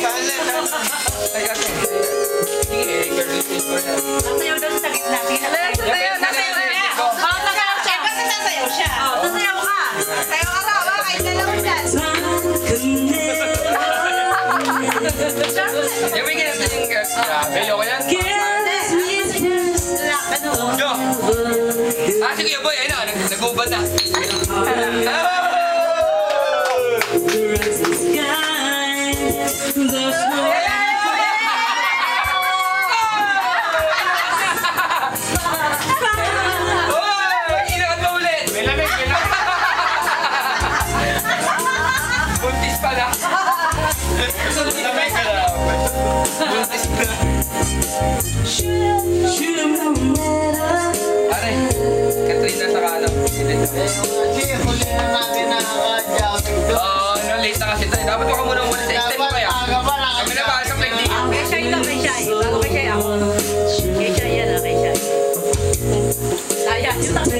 Teka. Sige, girl, ko na. Nasayaw doon sa gitna. Nasayaw. Nasayaw siya. Kasi nasayaw siya. Nasayaw ka. Sayaw ka raw. Kahit na lang dyan. Ibigay natin yung girl. Belo ko yan. Yo! Sige, boy. Ayun na. Nag-ubad na. Buntis pala. Lamay ka na. Buntis na. Pare, Katrina sa kalam. Sige, huli na natin na nakadyamin doon. Oo, late na kasi tayo. Dapat ako muna sa extend ko kaya. Kami na ba sa pwede? Kay Shai lang, kay Shai. Bago kay Shai ako. Kay Shai yan kay Shai. Laya, yung takbo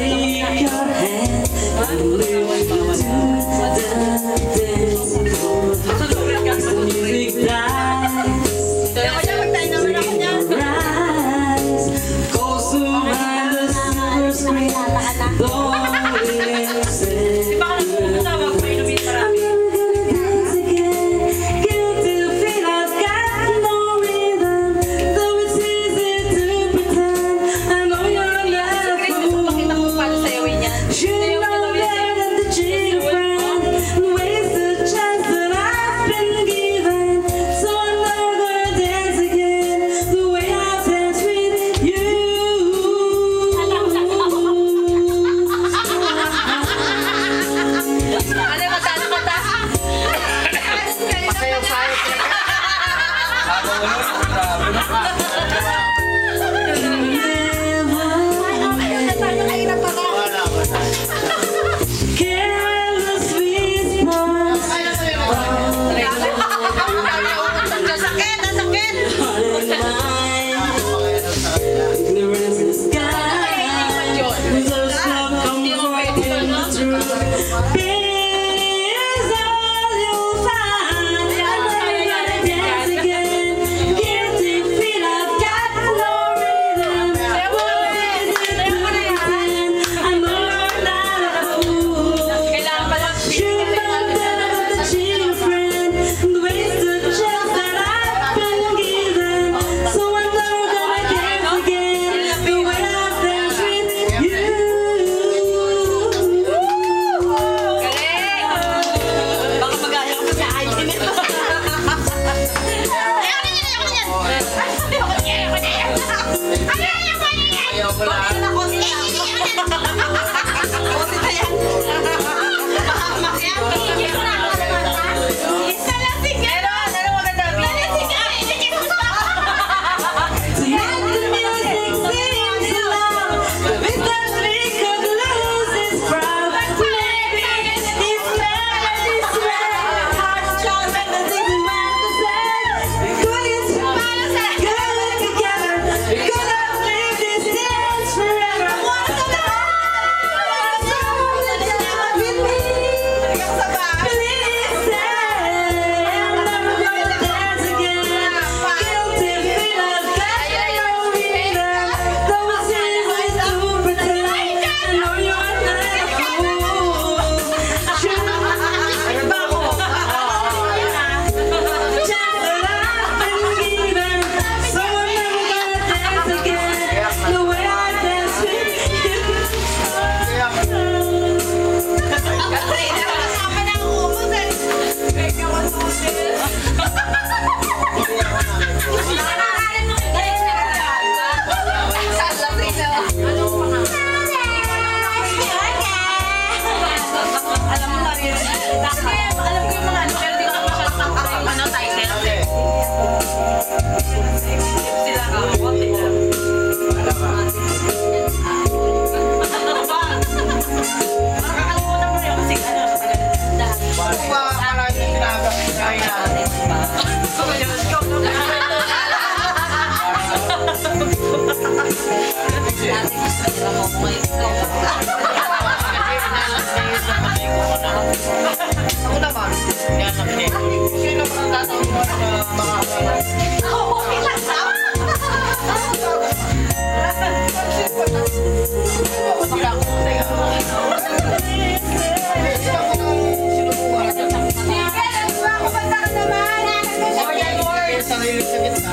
Sarili sa gitna.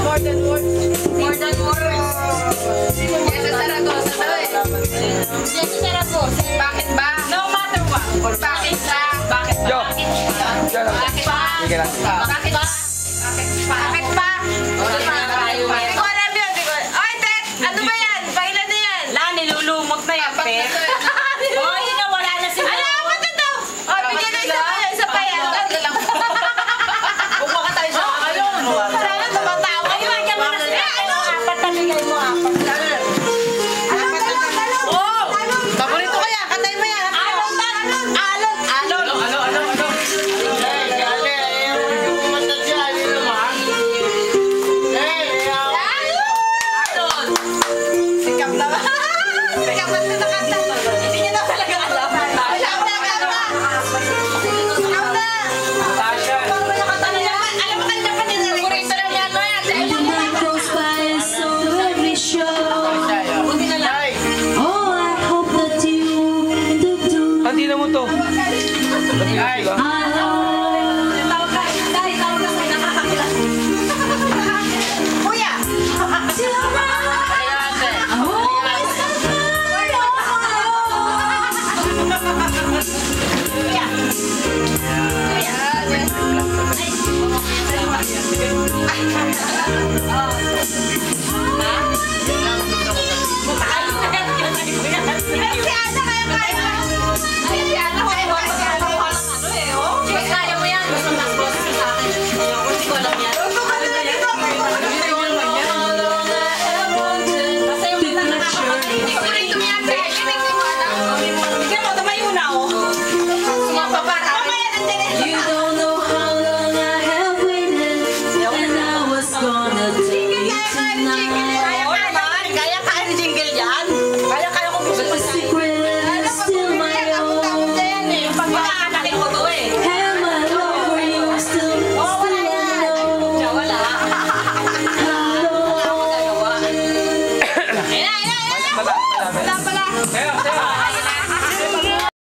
More than words. Yes, Saragosa daw eh. Bakit ba? No matter what. Bakit ba? Bakit ba? Yo. Bakit ba? Bakit ba? Sige lang. Bakit ba? Bakit ba? Hindi ko alam yun. Oy, Tet! Ano ba yan? Pailan na yan? Nilulumot na yan, pe. Oh, yun na, wala na sila. Ano? Ba't ito? Oh, bigyan na isa pa yan. Buka ka tayo sa ayun. Sana tumatawa. Ayun, kaya mo na sila. Apat na bigay mo, apat. Oh! Paborito ko yan. Katay mo yan. Alon. Yung mata siya, yun naman. Alon! Sikap na ba? Sikap na ito nakanta. Hindi niya na talaga alam. Sikap na. Sikap na. Alam mo kanina pa din na rin. Paborito lang yan mo yan. The night goes by and so very short. Buti na lang. Oh, I hope that you do. Hindi na mo to. Ay! Kuya! Si Ana kaya kaya. Ay, si Ana kaya kaya. Kaya mo yan. Gusto mas boss sa akin. Hindi ko alam yan. Gusto ka na dito. Basta yung kita na Hindi ko rin tumiyate. Hindi ko alam. Bigyan mo, tumayo na, oh. Sumapapara. Mamaya nandiyan eh. You don't know how long I have waited, and I was gone